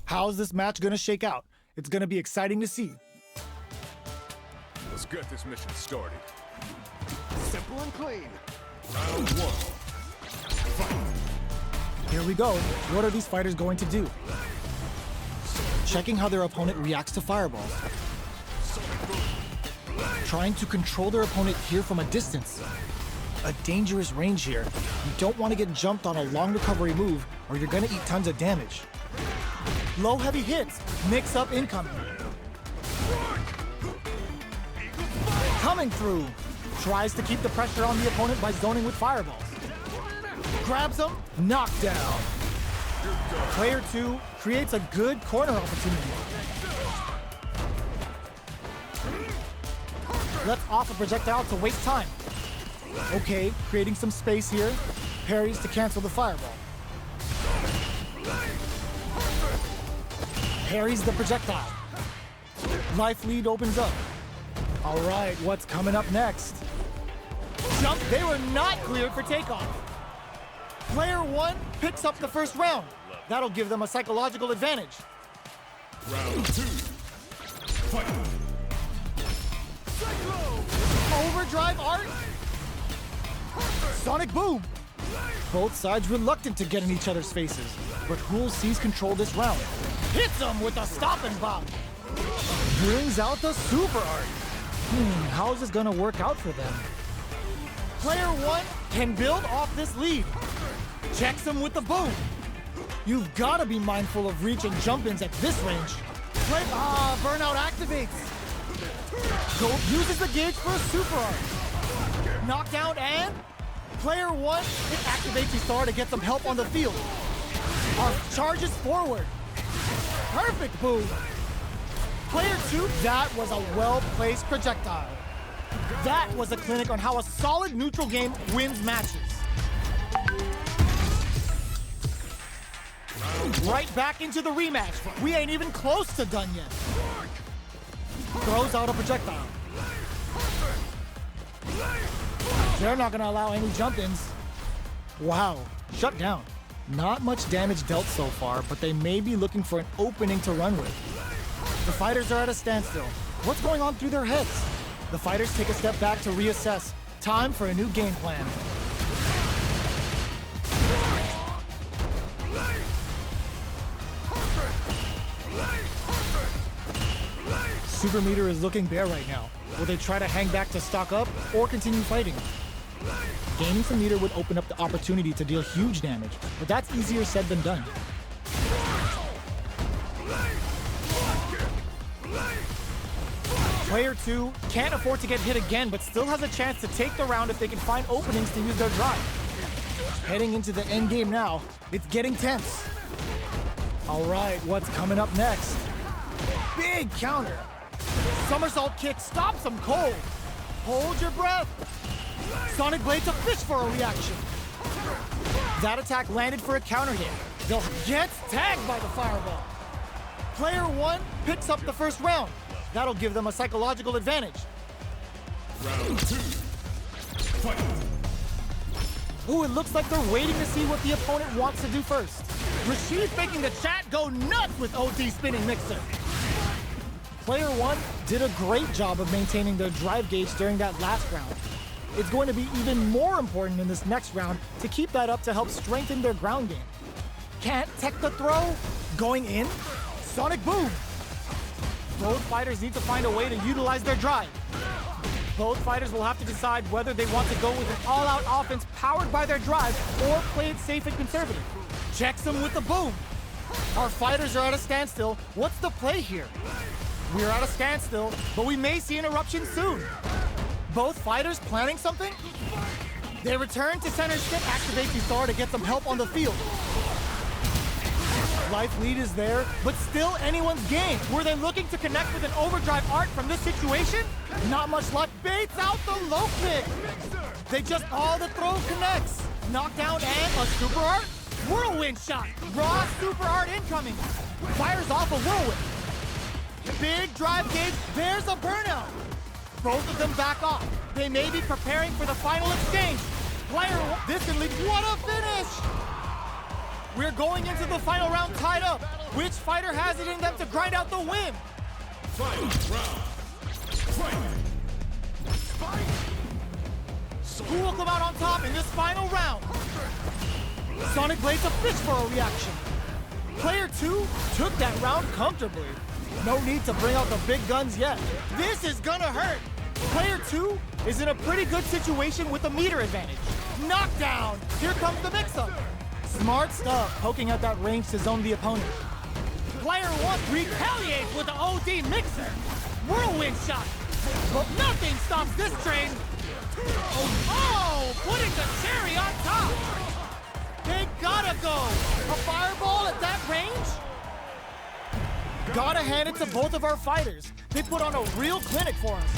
How's this match gonna shake out? It's gonna be exciting to see. Let's get this mission started. Simple and clean. Round one. Here we go. What are these fighters going to do? Checking how their opponent reacts to fireballs. Trying to control their opponent here from a distance. A dangerous range here. You don't want to get jumped on a long recovery move or you're gonna eat tons of damage. Low heavy hits, mix up incoming. Coming through. Tries to keep the pressure on the opponent by zoning with fireballs. Grabs him, knockdown. Player 2 creates a good corner opportunity. Lets off a projectile to waste time. Okay, creating some space here. Parries to cancel the fireball. Parries the projectile. Life lead opens up. All right, what's coming up next? Jump, they were not cleared for takeoff. Player 1 picks up the first round. That'll give them a psychological advantage. Round 2. Fight. Overdrive art. Sonic boom. Both sides reluctant to get in each other's faces, but who'll seize control this round? Hits him with a stop and bomb. Brings out the super art. How is this gonna work out for them? Player 1 can build off this lead. Checks him with the boom. You've gotta be mindful of reach and jump-ins at this range. Burnout activates. Go uses the gauge for a super art. Knockdown and player 1 it activates his star to get some help on the field. Charges forward. Perfect boom. Player 2, that was a well-placed projectile. That was a clinic on how a solid neutral game wins matches. Right back into the rematch. We ain't even close to done yet. Throws out a projectile. They're not gonna allow any jump-ins. Wow, shut down. Not much damage dealt so far, but they may be looking for an opening to run with. The fighters are at a standstill. What's going on through their heads? The fighters take a step back to reassess. Time for a new game plan. Super meter is looking bare right now. Will they try to hang back to stock up or continue fighting? Gaining some meter would open up the opportunity to deal huge damage, but that's easier said than done. Player 2 can't afford to get hit again, but still has a chance to take the round if they can find openings to use their drive. Heading into the end game now, it's getting tense. All right, what's coming up next? Big counter. Somersault kick stops him cold. Hold your breath. Sonic Blade to fish for a reaction. That attack landed for a counter hit. They'll get tagged by the fireball. Player 1 picks up the first round. That'll give them a psychological advantage. Round 2. Fight. Ooh, it looks like they're waiting to see what the opponent wants to do first. Rashid making the chat go nuts with OT spinning mixer. Player 1 did a great job of maintaining their drive gauge during that last round. It's going to be even more important in this next round to keep that up to help strengthen their ground game. Can't tech the throw? Going in? Sonic boom! Both fighters need to find a way to utilize their drive. Both fighters will have to decide whether they want to go with an all-out offense powered by their drive or play it safe and conservative. Checks them with the boom. Our fighters are at a standstill. What's the play here? We're at a standstill, but we may see an eruption soon. Both fighters planning something? They return to center stick, activate the star to get some help on the field. Life lead is there, but still anyone's game. Were they looking to connect with an overdrive art from this situation? Not much luck. Baits out the low kick. They just, the throw connects. Knockdown and a super art. Whirlwind shot. Raw super art incoming. Fires off a whirlwind. Big drive gauge. There's a burnout. Both of them back off. They may be preparing for the final exchange. Player one, this can lead, what a finish! We're going into the final round tied up. Which fighter has it in them to grind out the win? Final round. Fight! Who will come out on top in this final round? Sonic Blade's a fish for a reaction. Player 2 took that round comfortably. No need to bring out the big guns yet. This is gonna hurt. Player 2 is in a pretty good situation with a meter advantage. Knockdown! Here comes the mix-up. Smart stuff, poking at that range to zone the opponent. Player 1 retaliates with the OD mixer. Whirlwind shot. But nothing stops this train. Oh, putting the cherry on top. They gotta go. A fireball at that range? Gotta hand it to both of our fighters. They put on a real clinic for us.